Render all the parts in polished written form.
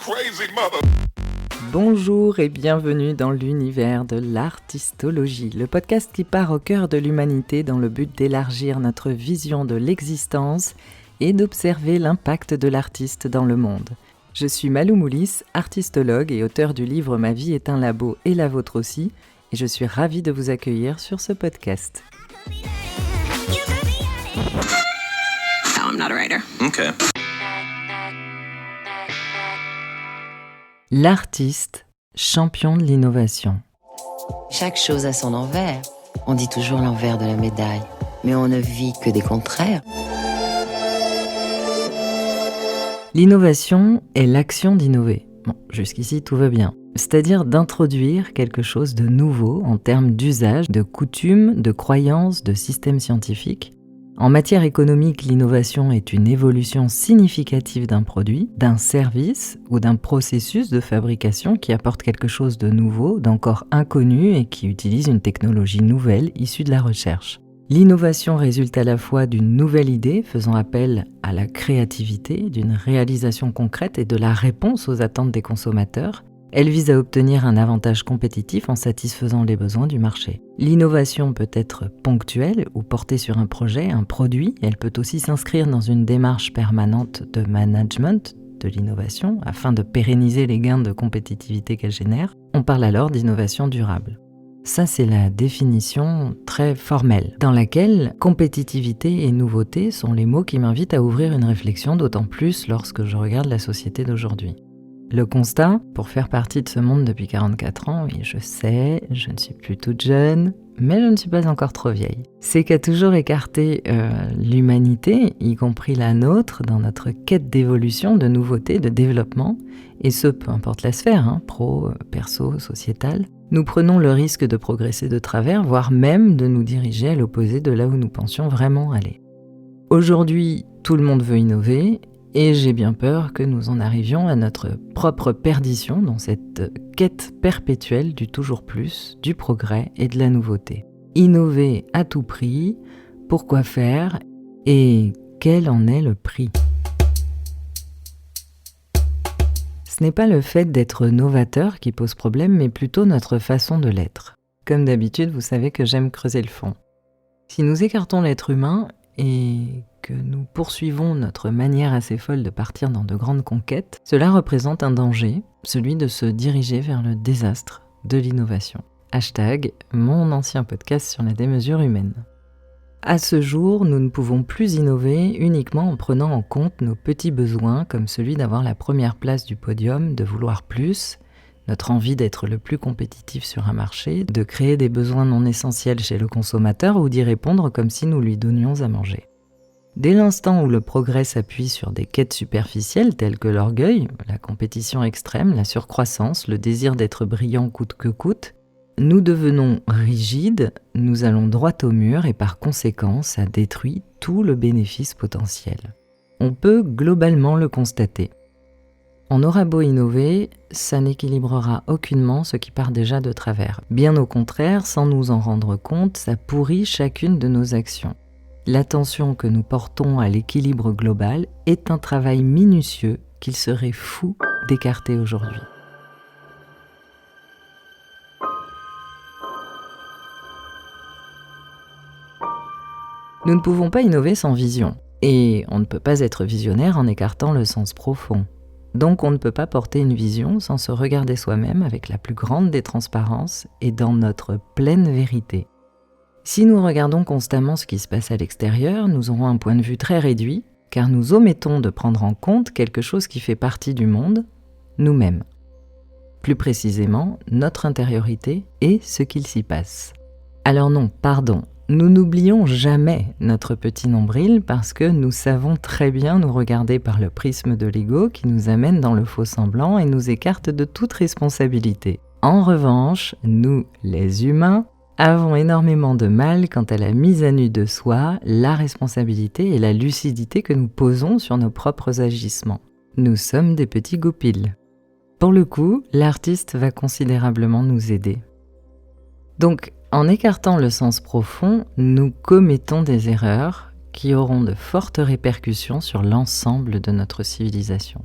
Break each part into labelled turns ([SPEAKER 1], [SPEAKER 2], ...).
[SPEAKER 1] crazy mother.
[SPEAKER 2] Bonjour et bienvenue dans l'univers de l'artistologie, le podcast qui part au cœur de l'humanité dans le but d'élargir notre vision de l'existence et d'observer l'impact de l'artiste dans le monde. Je suis Malou Moulis, artistologue et auteur du livre Ma vie est un labo et la vôtre aussi, et je suis ravie de vous accueillir sur ce podcast.
[SPEAKER 3] No, I'm not a writer.
[SPEAKER 1] Okay.
[SPEAKER 2] L'artiste, champion de l'innovation.
[SPEAKER 4] Chaque chose a son envers. On dit toujours l'envers de la médaille, mais on ne vit que des contraires.
[SPEAKER 2] L'innovation est l'action d'innover. Bon, jusqu'ici tout va bien. C'est-à-dire d'introduire quelque chose de nouveau en termes d'usage, de coutumes, de croyances, de systèmes scientifiques. En matière économique, l'innovation est une évolution significative d'un produit, d'un service ou d'un processus de fabrication qui apporte quelque chose de nouveau, d'encore inconnu et qui utilise une technologie nouvelle issue de la recherche. L'innovation résulte à la fois d'une nouvelle idée faisant appel à la créativité, d'une réalisation concrète et de la réponse aux attentes des consommateurs. Elle vise à obtenir un avantage compétitif en satisfaisant les besoins du marché. L'innovation peut être ponctuelle ou portée sur un projet, un produit. Elle peut aussi s'inscrire dans une démarche permanente de management de l'innovation afin de pérenniser les gains de compétitivité qu'elle génère. On parle alors d'innovation durable. Ça, c'est la définition très formelle, dans laquelle compétitivité et nouveauté sont les mots qui m'invitent à ouvrir une réflexion, d'autant plus lorsque je regarde la société d'aujourd'hui. Le constat, pour faire partie de ce monde depuis 44 ans, oui je sais, je ne suis plus toute jeune, mais je ne suis pas encore trop vieille, c'est qu'a toujours écarté l'humanité, y compris la nôtre, dans notre quête d'évolution, de nouveauté, de développement, et ce, peu importe la sphère, pro, perso, sociétale, nous prenons le risque de progresser de travers, voire même de nous diriger à l'opposé de là où nous pensions vraiment aller. Aujourd'hui, tout le monde veut innover, et j'ai bien peur que nous en arrivions à notre propre perdition dans cette quête perpétuelle du toujours plus, du progrès et de la nouveauté. Innover à tout prix, pourquoi faire et quel en est le prix ? Ce n'est pas le fait d'être novateur qui pose problème, mais plutôt notre façon de l'être. Comme d'habitude, vous savez que j'aime creuser le fond. Si nous écartons l'être humain et que nous poursuivons notre manière assez folle de partir dans de grandes conquêtes, cela représente un danger, celui de se diriger vers le désastre de l'innovation. # mon ancien podcast sur la démesure humaine. À ce jour, nous ne pouvons plus innover uniquement en prenant en compte nos petits besoins comme celui d'avoir la première place du podium, de vouloir plus, notre envie d'être le plus compétitif sur un marché, de créer des besoins non essentiels chez le consommateur ou d'y répondre comme si nous lui donnions à manger. Dès l'instant où le progrès s'appuie sur des quêtes superficielles telles que l'orgueil, la compétition extrême, la surcroissance, le désir d'être brillant coûte que coûte, nous devenons rigides, nous allons droit au mur et par conséquent, ça détruit tout le bénéfice potentiel. On peut globalement le constater. On aura beau innover, ça n'équilibrera aucunement ce qui part déjà de travers. Bien au contraire, sans nous en rendre compte, ça pourrit chacune de nos actions. L'attention que nous portons à l'équilibre global est un travail minutieux qu'il serait fou d'écarter aujourd'hui. Nous ne pouvons pas innover sans vision, et on ne peut pas être visionnaire en écartant le sens profond. Donc on ne peut pas porter une vision sans se regarder soi-même avec la plus grande des transparences et dans notre pleine vérité. Si nous regardons constamment ce qui se passe à l'extérieur, nous aurons un point de vue très réduit, car nous omettons de prendre en compte quelque chose qui fait partie du monde, nous-mêmes. Plus précisément, notre intériorité et ce qu'il s'y passe. Alors non, pardon, nous n'oublions jamais notre petit nombril parce que nous savons très bien nous regarder par le prisme de l'ego qui nous amène dans le faux semblant et nous écarte de toute responsabilité. En revanche, nous, les humains, avons énormément de mal quant à la mise à nu de soi, la responsabilité et la lucidité que nous posons sur nos propres agissements. Nous sommes des petits goupils. Pour le coup, l'artiste va considérablement nous aider. Donc, en écartant le sens profond, nous commettons des erreurs qui auront de fortes répercussions sur l'ensemble de notre civilisation.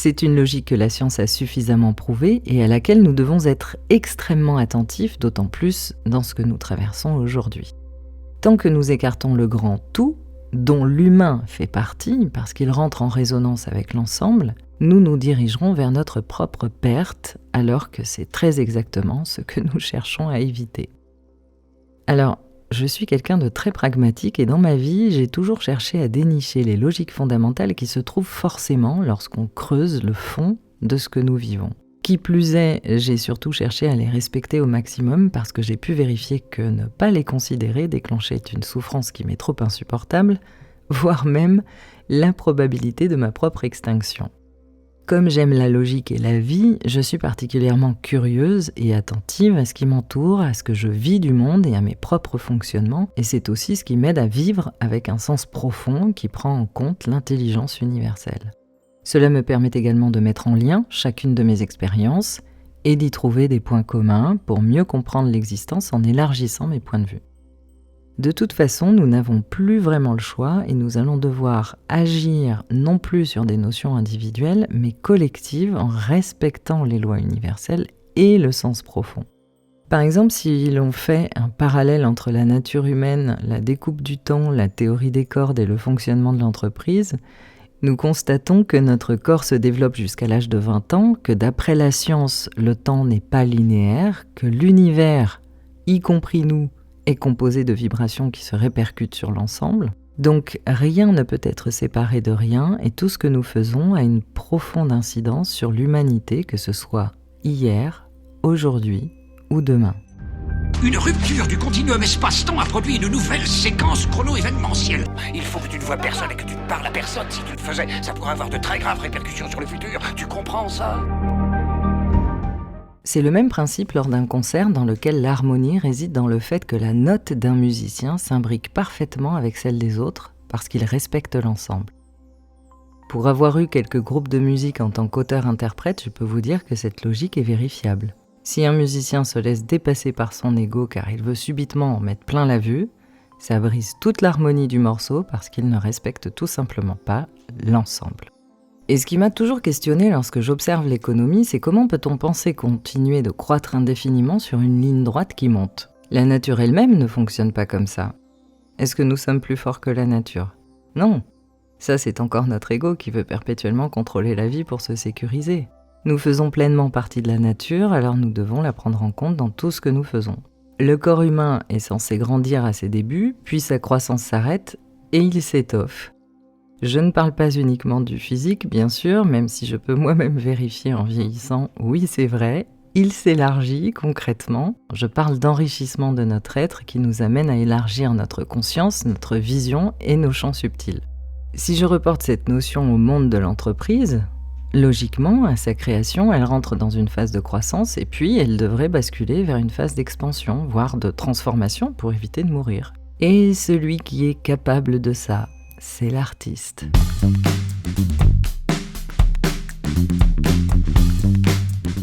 [SPEAKER 2] C'est une logique que la science a suffisamment prouvée et à laquelle nous devons être extrêmement attentifs, d'autant plus dans ce que nous traversons aujourd'hui. Tant que nous écartons le grand tout, dont l'humain fait partie, parce qu'il rentre en résonance avec l'ensemble, nous nous dirigerons vers notre propre perte, alors que c'est très exactement ce que nous cherchons à éviter. Alors, je suis quelqu'un de très pragmatique et dans ma vie, j'ai toujours cherché à dénicher les logiques fondamentales qui se trouvent forcément lorsqu'on creuse le fond de ce que nous vivons. Qui plus est, j'ai surtout cherché à les respecter au maximum parce que j'ai pu vérifier que ne pas les considérer déclenchait une souffrance qui m'est trop insupportable, voire même l'improbabilité de ma propre extinction. Comme j'aime la logique et la vie, je suis particulièrement curieuse et attentive à ce qui m'entoure, à ce que je vis du monde et à mes propres fonctionnements, et c'est aussi ce qui m'aide à vivre avec un sens profond qui prend en compte l'intelligence universelle. Cela me permet également de mettre en lien chacune de mes expériences et d'y trouver des points communs pour mieux comprendre l'existence en élargissant mes points de vue. De toute façon, nous n'avons plus vraiment le choix et nous allons devoir agir non plus sur des notions individuelles, mais collectives en respectant les lois universelles et le sens profond. Par exemple, si l'on fait un parallèle entre la nature humaine, la découpe du temps, la théorie des cordes et le fonctionnement de l'entreprise, nous constatons que notre corps se développe jusqu'à l'âge de 20 ans, que d'après la science, le temps n'est pas linéaire, que l'univers, y compris nous, est composé de vibrations qui se répercutent sur l'ensemble. Donc rien ne peut être séparé de rien et tout ce que nous faisons a une profonde incidence sur l'humanité, que ce soit hier, aujourd'hui ou demain.
[SPEAKER 1] Une rupture du continuum espace-temps a produit une nouvelle séquence chrono-événementielle. Il faut que tu ne vois personne et que tu ne parles à personne. Si tu le faisais, ça pourrait avoir de très graves répercussions sur le futur. Tu comprends ça ?
[SPEAKER 2] C'est le même principe lors d'un concert dans lequel l'harmonie réside dans le fait que la note d'un musicien s'imbrique parfaitement avec celle des autres parce qu'il respecte l'ensemble. Pour avoir eu quelques groupes de musique en tant qu'auteur-interprète, je peux vous dire que cette logique est vérifiable. Si un musicien se laisse dépasser par son ego car il veut subitement en mettre plein la vue, ça brise toute l'harmonie du morceau parce qu'il ne respecte tout simplement pas l'ensemble. Et ce qui m'a toujours questionné lorsque j'observe l'économie, c'est comment peut-on penser continuer de croître indéfiniment sur une ligne droite qui monte ? La nature elle-même ne fonctionne pas comme ça. Est-ce que nous sommes plus forts que la nature ? Non. Ça, c'est encore notre ego qui veut perpétuellement contrôler la vie pour se sécuriser. Nous faisons pleinement partie de la nature, alors nous devons la prendre en compte dans tout ce que nous faisons. Le corps humain est censé grandir à ses débuts, puis sa croissance s'arrête et il s'étoffe. Je ne parle pas uniquement du physique, bien sûr, même si je peux moi-même vérifier en vieillissant, oui c'est vrai, il s'élargit concrètement. Je parle d'enrichissement de notre être qui nous amène à élargir notre conscience, notre vision et nos champs subtils. Si je reporte cette notion au monde de l'entreprise, logiquement, à sa création, elle rentre dans une phase de croissance et puis elle devrait basculer vers une phase d'expansion, voire de transformation pour éviter de mourir. Et celui qui est capable de ça, c'est l'artiste.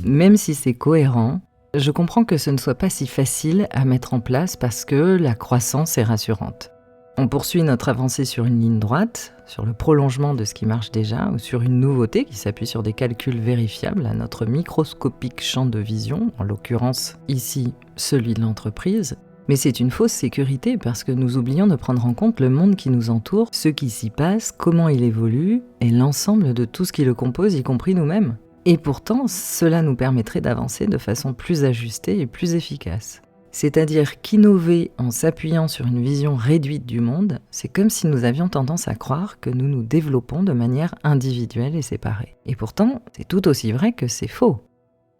[SPEAKER 2] Même si c'est cohérent, je comprends que ce ne soit pas si facile à mettre en place parce que la croissance est rassurante. On poursuit notre avancée sur une ligne droite, sur le prolongement de ce qui marche déjà, ou sur une nouveauté qui s'appuie sur des calculs vérifiables à notre microscopique champ de vision, en l'occurrence ici celui de l'entreprise. Mais c'est une fausse sécurité parce que nous oublions de prendre en compte le monde qui nous entoure, ce qui s'y passe, comment il évolue, et l'ensemble de tout ce qui le compose, y compris nous-mêmes. Et pourtant, cela nous permettrait d'avancer de façon plus ajustée et plus efficace. C'est-à-dire qu'innover en s'appuyant sur une vision réduite du monde, c'est comme si nous avions tendance à croire que nous nous développons de manière individuelle et séparée. Et pourtant, c'est tout aussi vrai que c'est faux.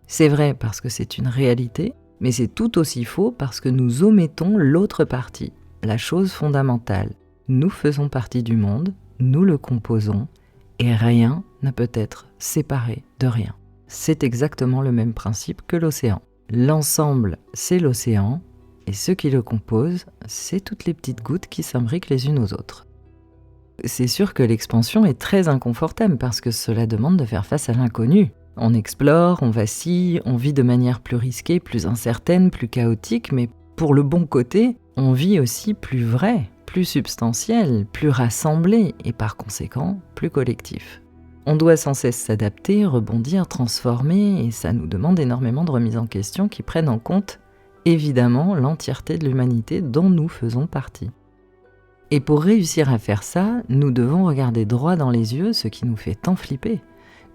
[SPEAKER 2] C'est vrai parce que c'est une réalité, mais c'est tout aussi faux parce que nous omettons l'autre partie, la chose fondamentale. Nous faisons partie du monde, nous le composons, et rien ne peut être séparé de rien. C'est exactement le même principe que l'océan. L'ensemble, c'est l'océan, et ce qui le compose, c'est toutes les petites gouttes qui s'imbriquent les unes aux autres. C'est sûr que l'expansion est très inconfortable parce que cela demande de faire face à l'inconnu. On explore, on vacille, on vit de manière plus risquée, plus incertaine, plus chaotique, mais pour le bon côté, on vit aussi plus vrai, plus substantiel, plus rassemblé et par conséquent plus collectif. On doit sans cesse s'adapter, rebondir, transformer, et ça nous demande énormément de remises en question qui prennent en compte, évidemment, l'entièreté de l'humanité dont nous faisons partie. Et pour réussir à faire ça, nous devons regarder droit dans les yeux ce qui nous fait tant flipper.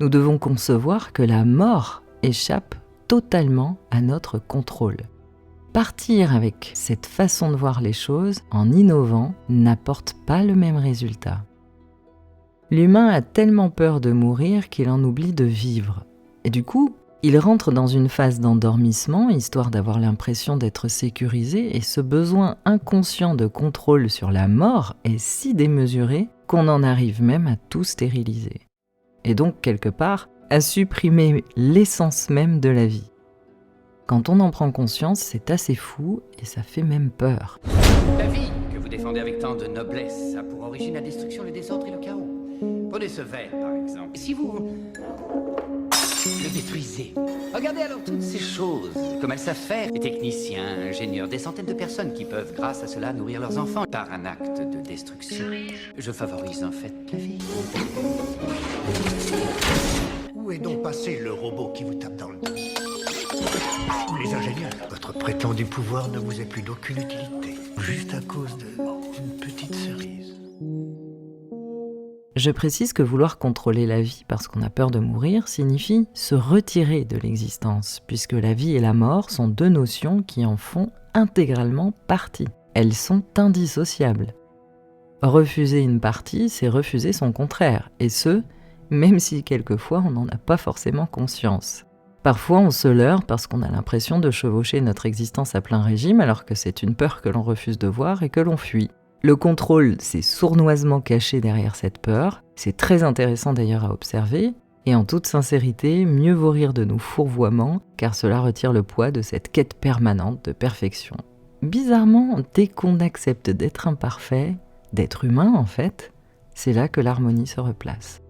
[SPEAKER 2] Nous devons concevoir que la mort échappe totalement à notre contrôle. Partir avec cette façon de voir les choses en innovant n'apporte pas le même résultat. L'humain a tellement peur de mourir qu'il en oublie de vivre. Et du coup, il rentre dans une phase d'endormissement, histoire d'avoir l'impression d'être sécurisé, et ce besoin inconscient de contrôle sur la mort est si démesuré qu'on en arrive même à tout stériliser. Et donc, quelque part, à supprimer l'essence même de la vie. Quand on en prend conscience, c'est assez fou et ça fait même peur.
[SPEAKER 5] La vie que vous défendez avec tant de noblesse a pour origine la destruction, le désordre et le chaos. Prenez ce verre, par exemple. Si vous le détruisez, regardez alors toutes ces choses, comme elles savent faire. Les techniciens, ingénieurs, des centaines de personnes qui peuvent, grâce à cela, nourrir leurs enfants par un acte de destruction. Je favorise en fait la vie.
[SPEAKER 6] Où est donc passé le robot qui vous tape dans le dos? Les ingénieurs, votre prétendu pouvoir ne vous est plus d'aucune utilité, juste à cause d'une petite cerise.
[SPEAKER 2] Je précise que vouloir contrôler la vie parce qu'on a peur de mourir signifie se retirer de l'existence, puisque la vie et la mort sont deux notions qui en font intégralement partie. Elles sont indissociables. Refuser une partie, c'est refuser son contraire, et ce, même si quelquefois on n'en a pas forcément conscience. Parfois on se leurre parce qu'on a l'impression de chevaucher notre existence à plein régime alors que c'est une peur que l'on refuse de voir et que l'on fuit. Le contrôle, c'est sournoisement caché derrière cette peur, c'est très intéressant d'ailleurs à observer, et en toute sincérité, mieux vaut rire de nos fourvoiements, car cela retire le poids de cette quête permanente de perfection. Bizarrement, dès qu'on accepte d'être imparfait, d'être humain en fait, c'est là que l'harmonie se replace.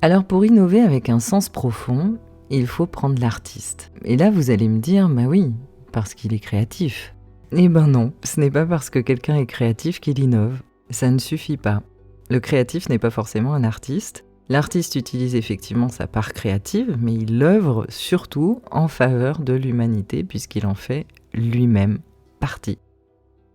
[SPEAKER 2] Alors pour innover avec un sens profond, il faut prendre l'artiste. Et là vous allez me dire, bah oui, parce qu'il est créatif. Eh ben non, ce n'est pas parce que quelqu'un est créatif qu'il innove. Ça ne suffit pas. Le créatif n'est pas forcément un artiste. L'artiste utilise effectivement sa part créative, mais il œuvre surtout en faveur de l'humanité puisqu'il en fait lui-même partie.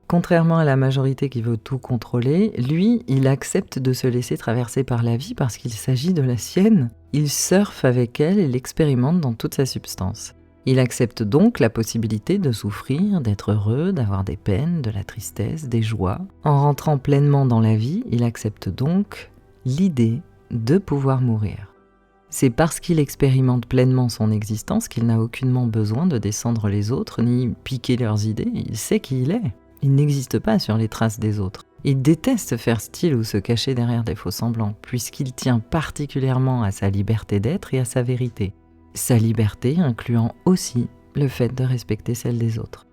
[SPEAKER 2] Contrairement à la majorité qui veut tout contrôler, lui, il accepte de se laisser traverser par la vie parce qu'il s'agit de la sienne. Il surfe avec elle et l'expérimente dans toute sa substance. Il accepte donc la possibilité de souffrir, d'être heureux, d'avoir des peines, de la tristesse, des joies. En rentrant pleinement dans la vie, il accepte donc l'idée de pouvoir mourir. C'est parce qu'il expérimente pleinement son existence qu'il n'a aucunement besoin de descendre les autres ni piquer leurs idées. Il sait qui il est. Il n'existe pas sur les traces des autres. Il déteste faire style ou se cacher derrière des faux-semblants, puisqu'il tient particulièrement à sa liberté d'être et à sa vérité. Sa liberté incluant aussi le fait de respecter celle des autres.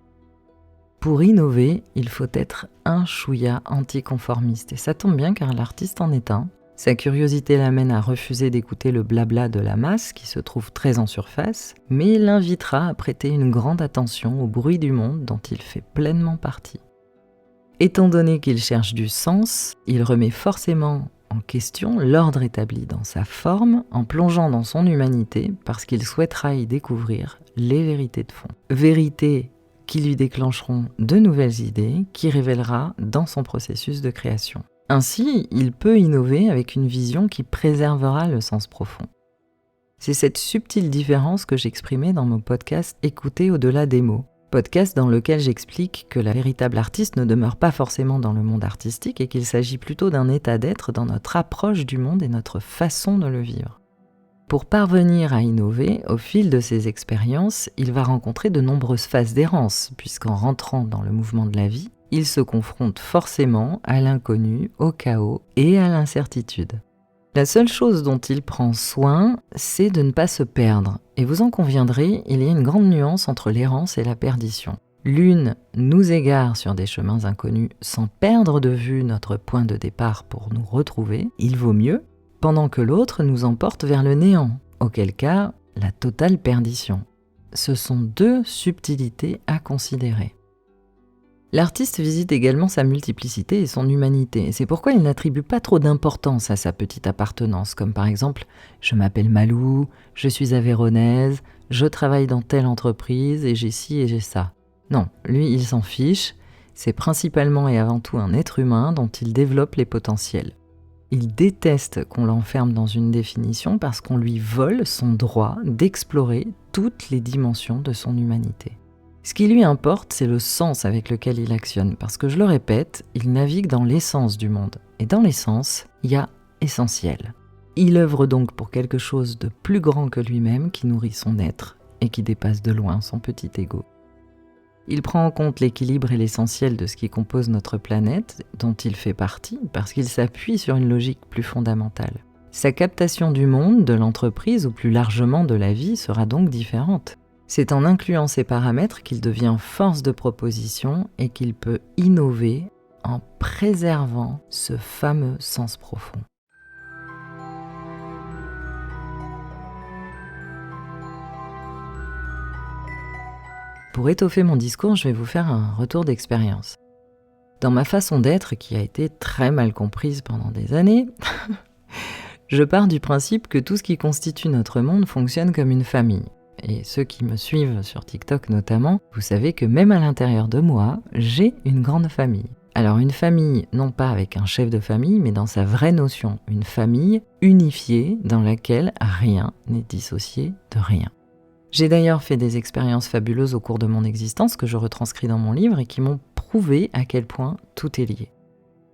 [SPEAKER 2] Pour innover, il faut être un chouïa anticonformiste, et ça tombe bien car l'artiste en est un. Sa curiosité l'amène à refuser d'écouter le blabla de la masse qui se trouve très en surface, mais l'invitera à prêter une grande attention au bruit du monde dont il fait pleinement partie. Étant donné qu'il cherche du sens, il remet forcément en question l'ordre établi dans sa forme en plongeant dans son humanité parce qu'il souhaitera y découvrir les vérités de fond. Vérités qui lui déclencheront de nouvelles idées qui révélera dans son processus de création. Ainsi, il peut innover avec une vision qui préservera le sens profond. C'est cette subtile différence que j'exprimais dans mon podcast « Écouter au-delà des mots », podcast dans lequel j'explique que la véritable artiste ne demeure pas forcément dans le monde artistique et qu'il s'agit plutôt d'un état d'être dans notre approche du monde et notre façon de le vivre. Pour parvenir à innover, au fil de ses expériences, il va rencontrer de nombreuses phases d'errance, puisqu'en rentrant dans le mouvement de la vie, il se confronte forcément à l'inconnu, au chaos et à l'incertitude. La seule chose dont il prend soin, c'est de ne pas se perdre. Et vous en conviendrez, il y a une grande nuance entre l'errance et la perdition. L'une nous égare sur des chemins inconnus sans perdre de vue notre point de départ pour nous retrouver, il vaut mieux, pendant que l'autre nous emporte vers le néant, auquel cas, la totale perdition. Ce sont deux subtilités à considérer. L'artiste visite également sa multiplicité et son humanité, et c'est pourquoi il n'attribue pas trop d'importance à sa petite appartenance, comme par exemple « je m'appelle Malou, je suis avéronaise, je travaille dans telle entreprise et j'ai ci et j'ai ça ». Non, lui il s'en fiche, c'est principalement et avant tout un être humain dont il développe les potentiels. Il déteste qu'on l'enferme dans une définition parce qu'on lui vole son droit d'explorer toutes les dimensions de son humanité. Ce qui lui importe, c'est le sens avec lequel il actionne, parce que je le répète, il navigue dans l'essence du monde. Et dans l'essence, il y a essentiel. Il œuvre donc pour quelque chose de plus grand que lui-même qui nourrit son être et qui dépasse de loin son petit ego. Il prend en compte l'équilibre et l'essentiel de ce qui compose notre planète, dont il fait partie, parce qu'il s'appuie sur une logique plus fondamentale. Sa captation du monde, de l'entreprise ou plus largement de la vie sera donc différente. C'est en incluant ces paramètres qu'il devient force de proposition et qu'il peut innover en préservant ce fameux sens profond. Pour étoffer mon discours, je vais vous faire un retour d'expérience. Dans ma façon d'être, qui a été très mal comprise pendant des années, je pars du principe que tout ce qui constitue notre monde fonctionne comme une famille. Et ceux qui me suivent sur TikTok notamment, vous savez que même à l'intérieur de moi, j'ai une grande famille. Alors une famille, non pas avec un chef de famille, mais dans sa vraie notion, une famille unifiée dans laquelle rien n'est dissocié de rien. J'ai d'ailleurs fait des expériences fabuleuses au cours de mon existence que je retranscris dans mon livre et qui m'ont prouvé à quel point tout est lié.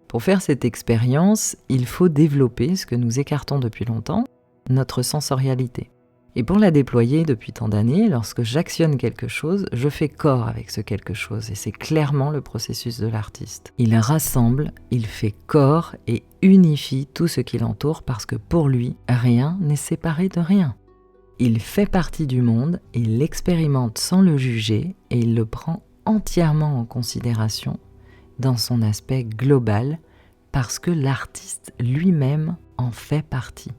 [SPEAKER 2] Pour faire cette expérience, il faut développer ce que nous écartons depuis longtemps, notre sensorialité. Et pour la déployer depuis tant d'années, lorsque j'actionne quelque chose, je fais corps avec ce quelque chose. Et c'est clairement le processus de l'artiste. Il rassemble, il fait corps et unifie tout ce qui l'entoure parce que pour lui, rien n'est séparé de rien. Il fait partie du monde, il l'expérimente sans le juger et il le prend entièrement en considération dans son aspect global parce que l'artiste lui-même en fait partie.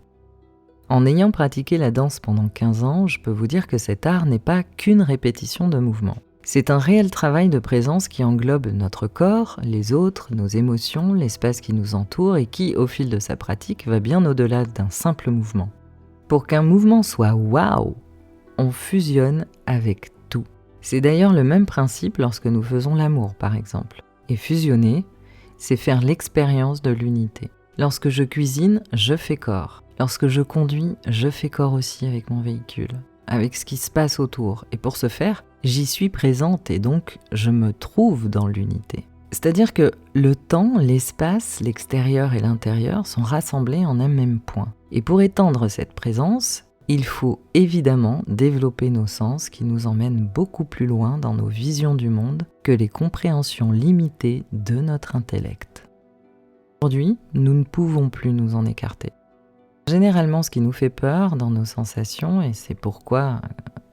[SPEAKER 2] En ayant pratiqué la danse pendant 15 ans, je peux vous dire que cet art n'est pas qu'une répétition de mouvements. C'est un réel travail de présence qui englobe notre corps, les autres, nos émotions, l'espace qui nous entoure et qui, au fil de sa pratique, va bien au-delà d'un simple mouvement. Pour qu'un mouvement soit waouh, on fusionne avec tout. C'est d'ailleurs le même principe lorsque nous faisons l'amour, par exemple. Et fusionner, c'est faire l'expérience de l'unité. Lorsque je cuisine, je fais corps. Lorsque je conduis, je fais corps aussi avec mon véhicule, avec ce qui se passe autour. Et pour ce faire, j'y suis présente et donc je me trouve dans l'unité. C'est-à-dire que le temps, l'espace, l'extérieur et l'intérieur sont rassemblés en un même point. Et pour étendre cette présence, il faut évidemment développer nos sens qui nous emmènent beaucoup plus loin dans nos visions du monde que les compréhensions limitées de notre intellect. Aujourd'hui, nous ne pouvons plus nous en écarter. Généralement, ce qui nous fait peur dans nos sensations, et c'est pourquoi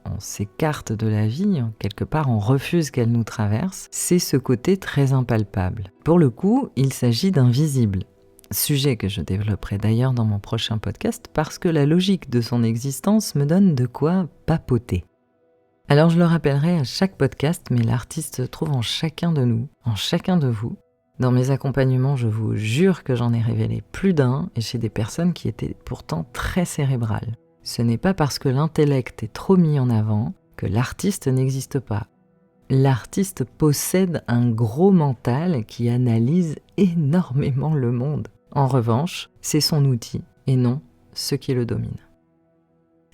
[SPEAKER 2] on s'écarte de la vie, quelque part on refuse qu'elle nous traverse, c'est ce côté très impalpable. Pour le coup, il s'agit d'invisible. Sujet que je développerai d'ailleurs dans mon prochain podcast parce que la logique de son existence me donne de quoi papoter. Alors je le rappellerai à chaque podcast, mais l'artiste se trouve en chacun de nous, en chacun de vous. Dans mes accompagnements, je vous jure que j'en ai révélé plus d'un et chez des personnes qui étaient pourtant très cérébrales. Ce n'est pas parce que l'intellect est trop mis en avant que l'artiste n'existe pas. L'artiste possède un gros mental qui analyse énormément le monde. En revanche, c'est son outil et non ce qui le domine.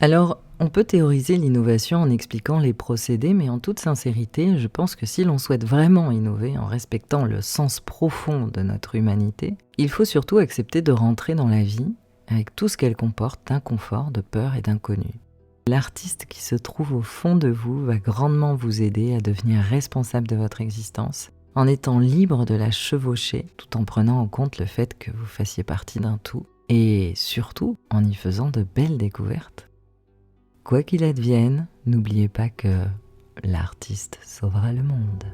[SPEAKER 2] Alors, on peut théoriser l'innovation en expliquant les procédés, mais en toute sincérité, je pense que si l'on souhaite vraiment innover en respectant le sens profond de notre humanité, il faut surtout accepter de rentrer dans la vie avec tout ce qu'elle comporte d'inconfort, de peur et d'inconnu. L'artiste qui se trouve au fond de vous va grandement vous aider à devenir responsable de votre existence, en étant libre de la chevaucher, tout en prenant en compte le fait que vous fassiez partie d'un tout, et surtout en y faisant de belles découvertes. Quoi qu'il advienne, n'oubliez pas que l'artiste sauvera le monde.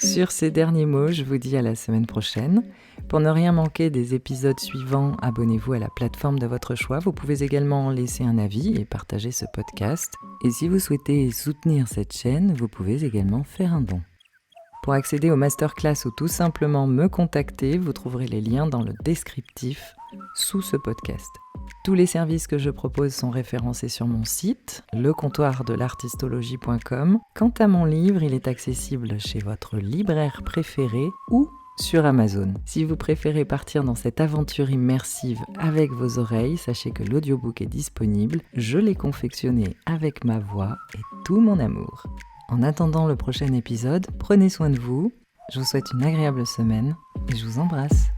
[SPEAKER 2] Sur ces derniers mots, je vous dis à la semaine prochaine. Pour ne rien manquer des épisodes suivants, abonnez-vous à la plateforme de votre choix. Vous pouvez également laisser un avis et partager ce podcast. Et si vous souhaitez soutenir cette chaîne, vous pouvez également faire un don. Pour accéder aux masterclass ou tout simplement me contacter, vous trouverez les liens dans le descriptif sous ce podcast. Tous les services que je propose sont référencés sur mon site, lecomptoirdelartistologie.com. Quant à mon livre, il est accessible chez votre libraire préféré ou sur Amazon. Si vous préférez partir dans cette aventure immersive avec vos oreilles, sachez que l'audiobook est disponible. Je l'ai confectionné avec ma voix et tout mon amour. En attendant le prochain épisode, prenez soin de vous. Je vous souhaite une agréable semaine et je vous embrasse.